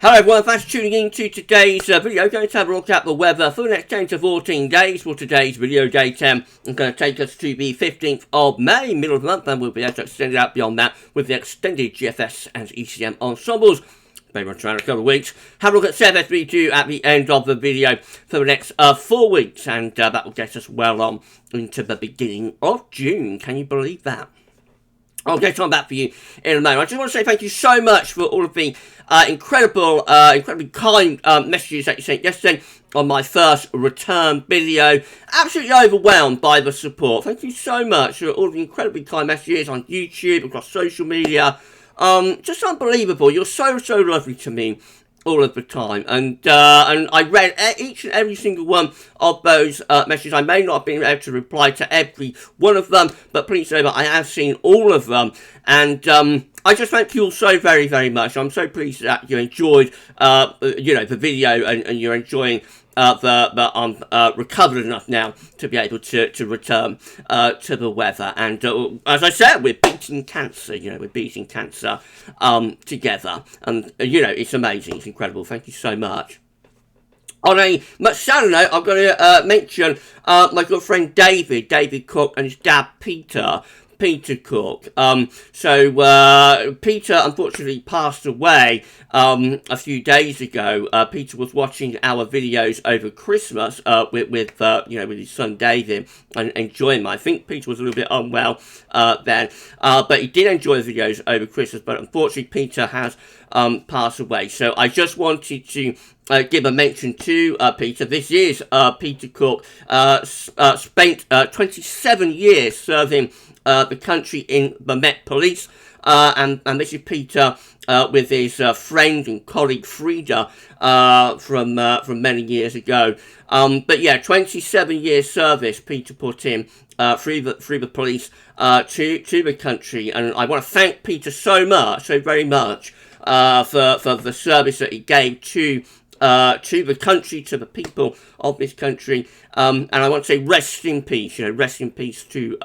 Hello everyone, thanks for tuning in to today's video. Going to have a look at the weather for the next 10 to 14 days. For today's video, day 10, I'm going to take us to the 15th of May, middle of the month, and we'll be able to extend it out beyond that with the extended GFS and ECM ensembles. Maybe around a couple of weeks. Have a look at CFS3 at the end of the video for the next 4 weeks, and that will get us well on into the beginning of June. Can you believe that? I'll get on that for you in a moment. I just want to say thank you so much for all of the incredibly kind messages that you sent yesterday on my first return video. Absolutely overwhelmed by the support. Thank you so much for all of the incredibly kind messages on YouTube, across social media. Just unbelievable. You're so lovely to me all of the time, and I read each and every single one of those messages. I may not have been able to reply to every one of them, but please know that I have seen all of them, and I just thank you all so very much. I'm so pleased that you enjoyed the video, and you're enjoying that I'm recovered enough now to be able to return to the weather. And as I said, we're beating cancer. We're beating cancer together. And it's amazing. It's incredible. Thank you so much. On a much sadder note, I'm going to mention my good friend David Cook, and his dad Peter Cook. Peter unfortunately passed away a few days ago. Peter was watching our videos over Christmas with his son David and enjoying them. I think Peter was a little bit unwell then, but he did enjoy the videos over Christmas. But unfortunately, Peter has passed away. So I just wanted to give a mention to Peter. This is Peter Cook. Spent 27 years serving the country in the Met Police, and this is Peter with his friend and colleague Frida from many years ago. But yeah, 27 years service Peter put in through the police to the country, and I want to thank Peter so very much for the service that he gave to the country, to the people of this country, and I want to say rest in peace. Rest in peace to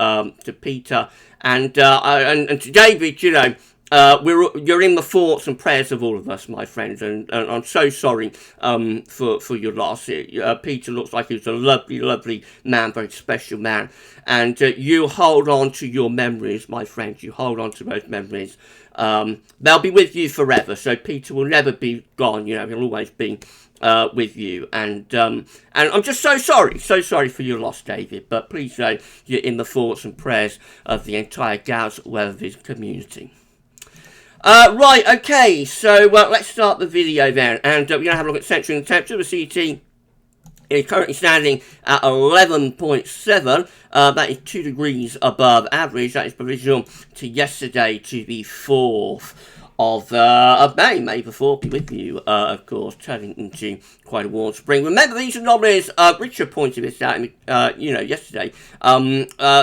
Peter and to David. You're in the thoughts and prayers of all of us, my friends, and I'm so sorry for your loss. Peter looks like he was a lovely man, very special man, and you hold on to your memories, my friends. You hold on to those memories. They'll be with you forever. So Peter will never be gone. He'll always be with you. And I'm just so sorry for your loss, David. But please know you're in the thoughts and prayers of the entire GavsWeatherVids community. Right, okay, so let's start the video then, and we're going to have a look at central temperature. The CT is currently standing at 11.7, that is 2 degrees above average. That is provisional to yesterday, to the 4th of May the 4th be with you, of course, turning into quite a warm spring. Remember, these anomalies, Richard pointed this out, yesterday,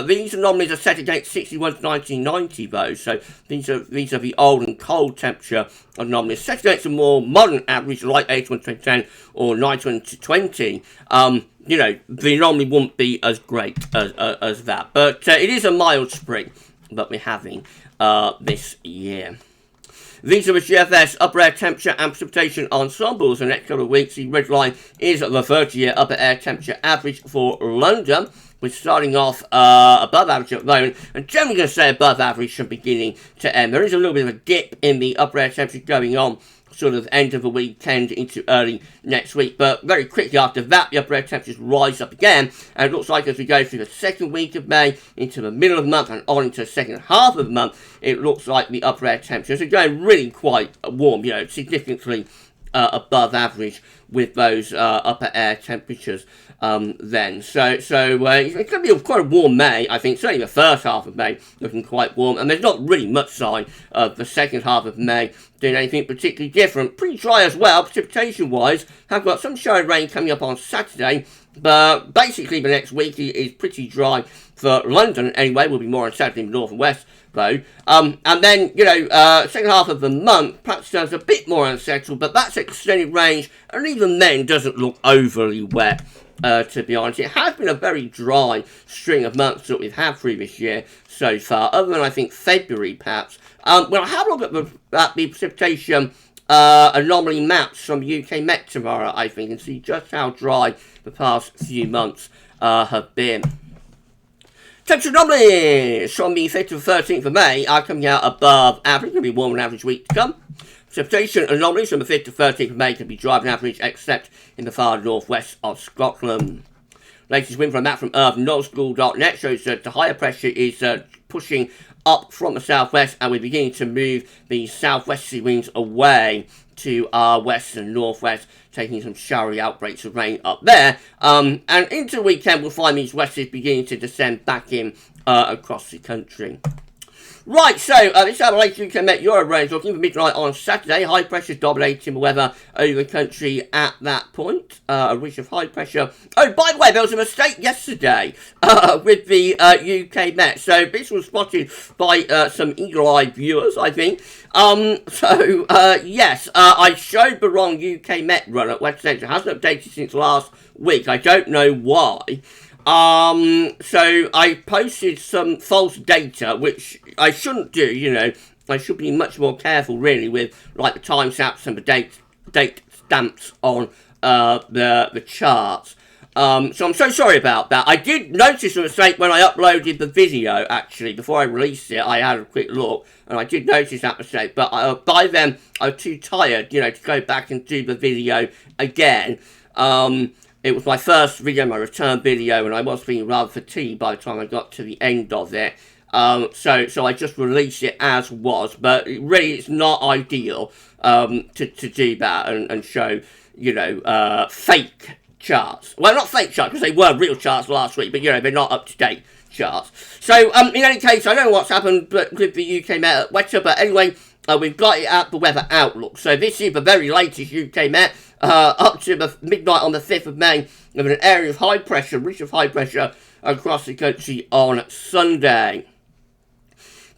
these anomalies are set against 61 to 1990, though, so these are the old and cold temperature anomalies, set against a more modern average, like 81 to 2010 or 91 to 20. The anomaly won't be as great as that, but it is a mild spring that we're having this year. These are the GFS upper air temperature and precipitation ensembles. In the next couple of weeks, the red line is the 30-year upper air temperature average for London. We're starting off above average at the moment, and generally going to say above average from beginning to end. There is a little bit of a dip in the upper air temperature going on sort of end of the weekend into early next week, but very quickly after that the upper air temperatures rise up again, and it looks like as we go through the second week of May into the middle of the month and on into the second half of the month, it looks like the upper air temperatures are going really quite warm, significantly above average with those upper air temperatures then. So it's going to be quite a warm May, I think. Certainly the first half of May looking quite warm, and there's not really much sign of the second half of May doing anything particularly different. Pretty dry as well, precipitation-wise. Have got some shower rain coming up on Saturday, but basically the next week is pretty dry for London anyway. Will be more unsettled in the north and west, though. And then, second half of the month, perhaps turns a bit more unsettled, but that's extended range, and even then doesn't look overly wet. To be honest, it has been a very dry string of months that we've had through this year so far, other than I think February perhaps. When I have a look at the precipitation anomaly maps from UK Met tomorrow, I think, and see just how dry the past few months have been. Temperature anomalies from the 5th to the 13th of May are coming out above average. Going to be warmer than average week to come. Precipitation anomalies from the 5th to 13th of May can be dry than average, except in the far northwest of Scotland. Latest wind from a map from earth.nullschool.net shows that the higher pressure is pushing up from the southwest, and we're beginning to move the southwesterly winds away to our west and northwest, taking some showery outbreaks of rain up there. And into the weekend, we'll find these westerlies beginning to descend back in across the country. Right, so this is how the latest UK Met Euro rains looking for midnight on Saturday. High pressure dominating the weather over the country at that point. A ridge of high pressure. Oh, by the way, there was a mistake yesterday with the UK Met. So this was spotted by some eagle-eyed viewers, I think. Yes, I showed the wrong UK Met run at West Central. It hasn't updated since last week. I don't know why. So I posted some false data, which I shouldn't do, you know. I should be much more careful, really, with, like, the time stamps and the date stamps on, the charts. So I'm so sorry about that. I did notice a mistake when I uploaded the video, actually. Before I released it, I had a quick look, and I did notice that mistake. But by then, I was too tired, you know, to go back and do the video again. It was my first video, my return video, and I was feeling rather fatigued by the time I got to the end of it. So I just released it as was, but really it's not ideal to do that and show, you know, fake charts. Well, not fake charts, because they were real charts last week, but, you know, they're not up-to-date charts. So, in any case, I don't know what's happened with the UK Met weather, but anyway, we've got it at the weather outlook. So this is the very latest UK Met, up to the midnight on the 5th of May, with an area of high pressure, ridge of high pressure, across the country on Sunday.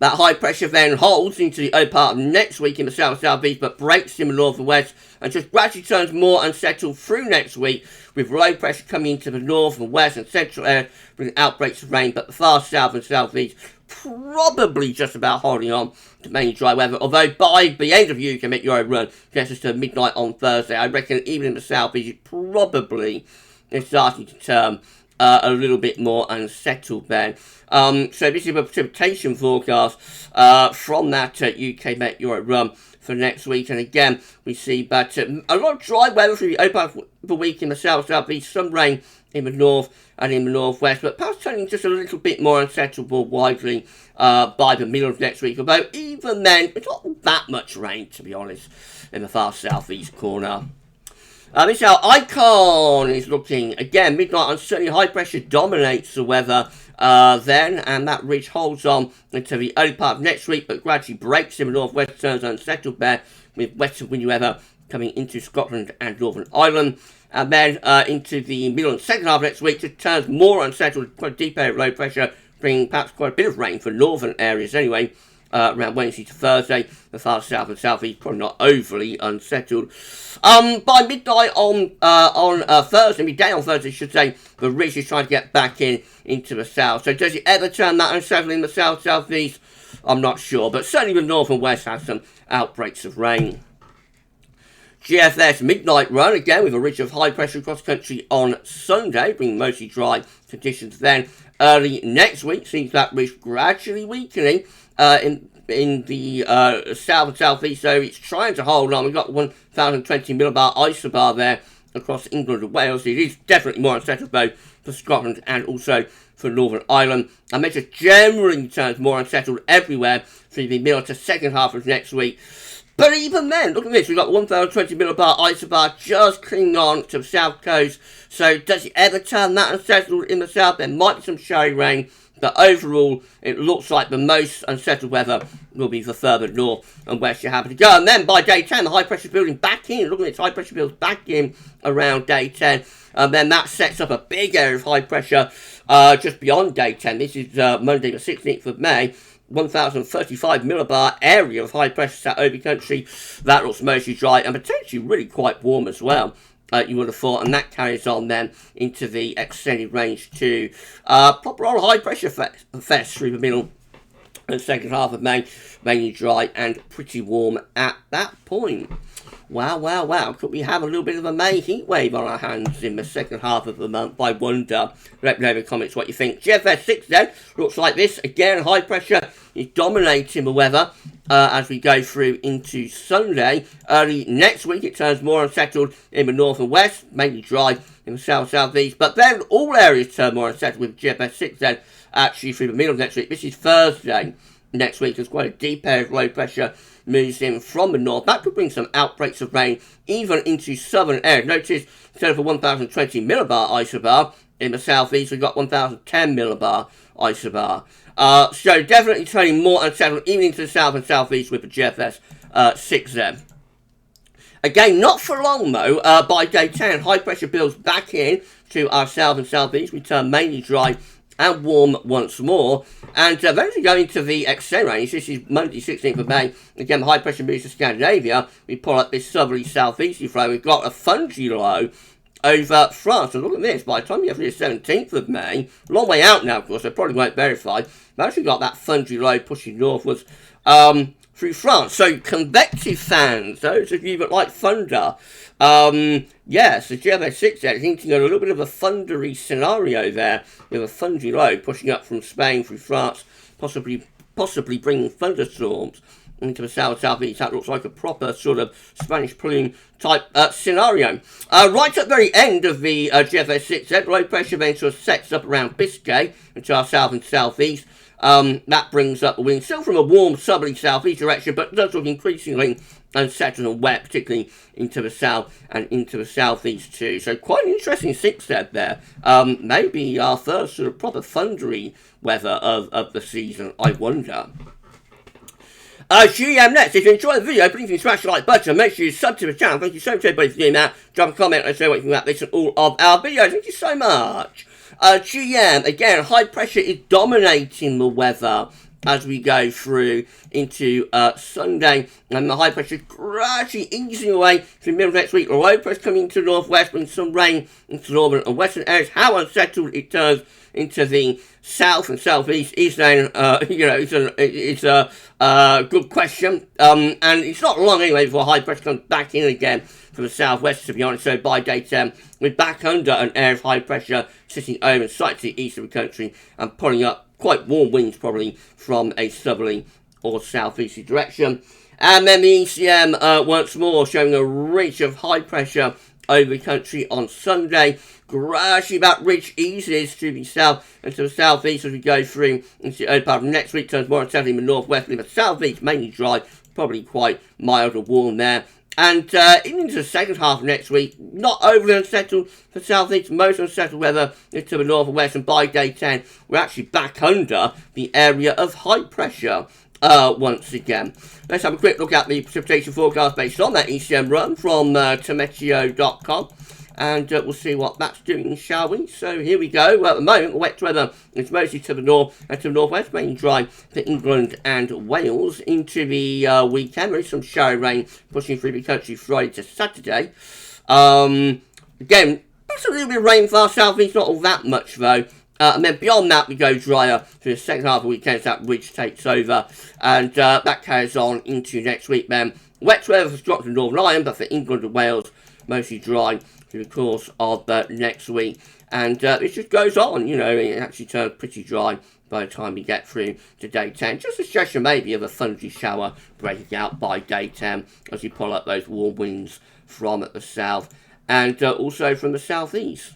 That high pressure then holds into the early part of next week in the south-southeast, but breaks in the north and west, and just gradually turns more unsettled through next week, with low pressure coming into the north and west and central areas, with outbreaks of rain, but the far south and southeast probably just about holding on to mainly dry weather, although by the end of UK Met Euro run gets us to midnight on Thursday. I reckon even in the southeast it probably is starting to turn a little bit more unsettled then. So this is a precipitation forecast from that UK Met Euro run for next week, and again we see that a lot of dry weather through the open part of the week in the south-southeast, some rain in the north and in the northwest, but perhaps turning just a little bit more unsettled more widely by the middle of next week, although even then it's not that much rain, to be honest, in the far southeast corner. This is how Icon is looking. Again, midnight uncertainty, high pressure dominates the weather then, and that ridge holds on until the early part of next week, but gradually breaks in the northwest, turns unsettled there, with western windy weather coming into Scotland and Northern Ireland. And then into the middle and second half of next week, it turns more unsettled, quite a deep area of low pressure, bringing perhaps quite a bit of rain for northern areas anyway, around Wednesday to Thursday. The far south and southeast probably not overly unsettled. By midnight on Thursday, midday on Thursday, I should say, the ridge is trying to get back into the south. So does it ever turn that unsettled in the south-southeast? I'm not sure, but certainly the north and west has some outbreaks of rain. GFS midnight run, again with a ridge of high pressure across the country on Sunday, bringing mostly dry conditions then. Early next week sees that ridge gradually weakening in the south and southeast, so it's trying to hold on. We've got 1,020 millibar isobar there across England and Wales. It is definitely more unsettled though for Scotland and also for Northern Ireland. I mentioned generally turns more unsettled everywhere through the middle to second half of next week. But even then, look at this, we've got 1,020 millibar isobar just clinging on to the south coast. So does it ever turn that unsettled in the south? There might be some showy rain, but overall, it looks like the most unsettled weather will be the further north and west you happen to go. And then by day 10, the high pressure building back in. Look at this, high pressure builds back in around day 10. And then that sets up a big area of high pressure just beyond day 10. This is Monday the 16th of May. 1,035 millibar area of high pressure sat over the country. That looks mostly dry and potentially really quite warm as well, you would have thought, and that carries on then into the extended range to proper old high pressure fest through the middle And second half of May, mainly dry and pretty warm at that point. Wow, wow, wow. Could we have a little bit of a May heat wave on our hands in the second half of the month? I wonder. Let me know in the comments what you think. GFS 6 then looks like this. Again, high pressure is dominating the weather as we go through into Sunday. Early next week, it turns more unsettled in the north and west, mainly dry in the south-southeast. But then all areas turn more unsettled with GFS 6 then actually through the middle of next week. This is Thursday next week. There's quite a deep area of low pressure moves in from the north. That could bring some outbreaks of rain even into southern areas. Notice instead of a 1020 millibar isobar in the southeast, we've got 1010 millibar isobar. So definitely turning more unsettled even into the south and southeast with the GFS 6 there. Again, not for long though. By day 10, high pressure builds back in to our south and southeast. We turn mainly dry and warm once more. And then as we go into the extend range, this is Monday 16th of May, again high pressure moves to Scandinavia, we pull up this southerly southeasterly flow, we've got a thundery low over France. And look at this, by the time you have the 17th of May, long way out now of course, I probably won't verify, but actually got that thundery low pushing northwards through France. So convective fans, those of you that like thunder, yes, the GFS 6 there is hinting at a little bit of a thundery scenario there, with a thundery low pushing up from Spain through France, possibly bringing thunderstorms into the south-southeast. That looks like a proper sort of Spanish plume type scenario. Right at the very end of the GFS 6 there, low pressure then sort of sets up around Biscay into our south and southeast. That brings up the wind, still from a warm southerly southeast direction, but does look increasingly unsettled and wet, particularly into the south and into the southeast too. So quite an interesting 6 set there. Maybe our first sort of proper thundery weather of the season, I wonder. GM next. If you enjoyed the video, please smash the like button. Make sure you sub to the channel. Thank you so much everybody for doing that. Drop a comment and say what you think about this and all of our videos. Thank you so much. GM, again, high pressure is dominating the weather as we go through into Sunday, and the high pressure gradually easing away to the middle of next week. Low pressure coming into the northwest, bringing some rain into northern and western areas. How unsettled it turns into the south and southeast is then, it's a good question. And it's not long anyway before high pressure comes back in again from the southwest, to be honest. So by day 10, we're back under an area of high pressure sitting over slightly to the east of the country and pulling up quite warm winds probably from a southerly or southeasterly direction. And then the ECM once more showing a ridge of high pressure over the country on Sunday. Gradually that ridge eases to the south and to the southeast as we go through into the early part of next week. Turns more unsettled in the northwest, in the southeast mainly dry, probably quite mild or warm there. And even into the second half of next week, not overly unsettled for southeast, most unsettled weather into the north and west. And by day 10, we're actually back under the area of high pressure once again. Let's have a quick look at the precipitation forecast based on that ECM run from tometeo.com. And we'll see what that's doing, shall we? So here we go. Well, at the moment, the wet weather is mostly to the north and to the northwest, mainly dry for England and Wales. Into the weekend, there is some shower rain pushing through the country Friday to Saturday. Again, that's a little bit of rain for our southeast, not all that much though. And then beyond that, we go drier for the second half of the weekend as that ridge takes over. And that carries on into next week then. Wet weather for Scotland and Northern Ireland, but for England and Wales, mostly dry through the course of next week. And it just goes on, it actually turns pretty dry by the time we get through to day 10. Just a suggestion maybe of a thundery shower breaking out by day 10 as we pull up those warm winds from the south and also from the southeast.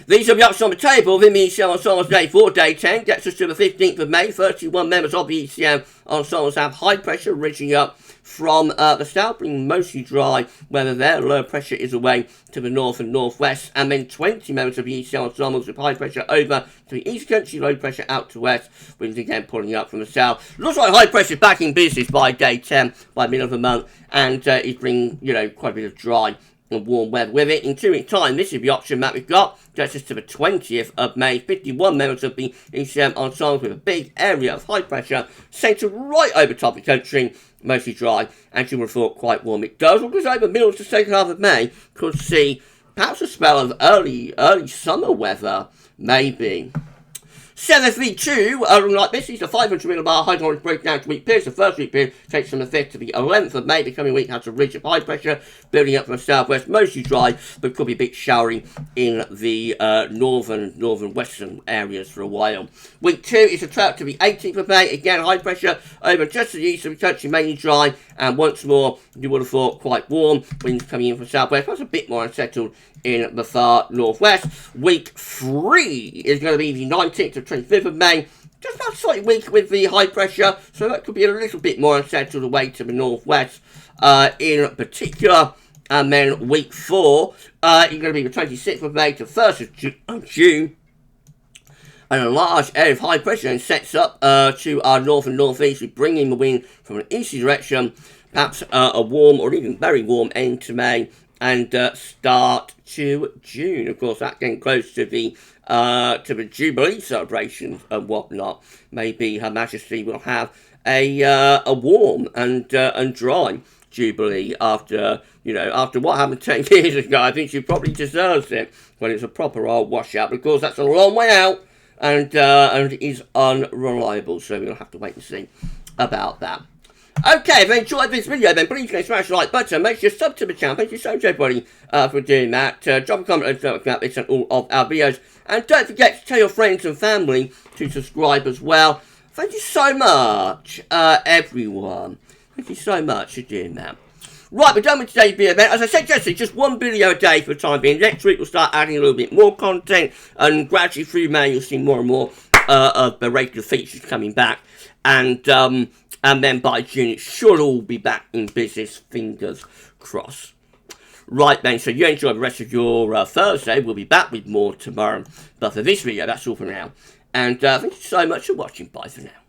These are the ups on the table. The ECM ensembles day 4, day 10 gets us to the 15th of May. 31 members of the ECM ensembles have high pressure ridging up from the south, bringing mostly dry weather there. Low pressure is away to the north and northwest. And then 20 members of the ECM ensembles with high pressure over to the east country, low pressure out to west. Winds again pulling up from the south. Looks like high pressure back in business by day 10, by middle of the month, and is bringing, quite a bit of dry and warm weather with it. In 2 weeks' time, this is the option that we've got. Gets us to the 20th of May. 51 members of the ECM ensemble with a big area of high pressure centred right over top of the country, mostly dry, and you would have thought quite warm. It does look as though the middle to second half of May could see perhaps a spell of early summer weather, maybe. 7V2, like this, is a 500 millibar hydraulic breakdown to week periods. The first week period takes from the 5th to the 11th of May. The coming week has a ridge of high pressure building up from the southwest, mostly dry, but could be a bit showery in the northern western areas for a while. Week 2 is a track to the 18th of May. Again, high pressure over just to the east of the country, mainly dry, and once more, you would have thought quite warm. Winds coming in from southwest, but a bit more unsettled in the far northwest. Week 3 is going to be the 19th to 25th of May. Just about slightly weak with the high pressure, so that could be a little bit more unsettled away to the northwest in particular. And then week 4 is going to be the 26th of May to 1st of June. And a large area of high pressure then sets up to our north and northeast, bringing the wind from an easterly direction, perhaps a warm or even very warm end to May and start to June. Of course, that getting close to the Jubilee celebrations and whatnot. Maybe Her Majesty will have a warm and dry Jubilee after what happened 10 years ago. I think she probably deserves it when it's a proper old washout. But of course, that's a long way out and is unreliable. So we'll have to wait and see about that. Okay, if you enjoyed this video, then please smash the like button. Make sure you sub to the channel. Thank you so much, everybody, for doing that. Drop a comment about this and all of our videos. And don't forget to tell your friends and family to subscribe as well. Thank you so much, everyone. Thank you so much for doing that. Right, we're done with today's video then. As I said yesterday, just one video a day for the time being. Next week we'll start adding a little bit more content, and gradually through May you'll see more and more of the regular features coming back. And then by June it should all be back in business, fingers crossed. Right then, so you enjoy the rest of your Thursday. We'll be back with more tomorrow. But for this video, that's all for now. And thank you so much for watching. Bye for now.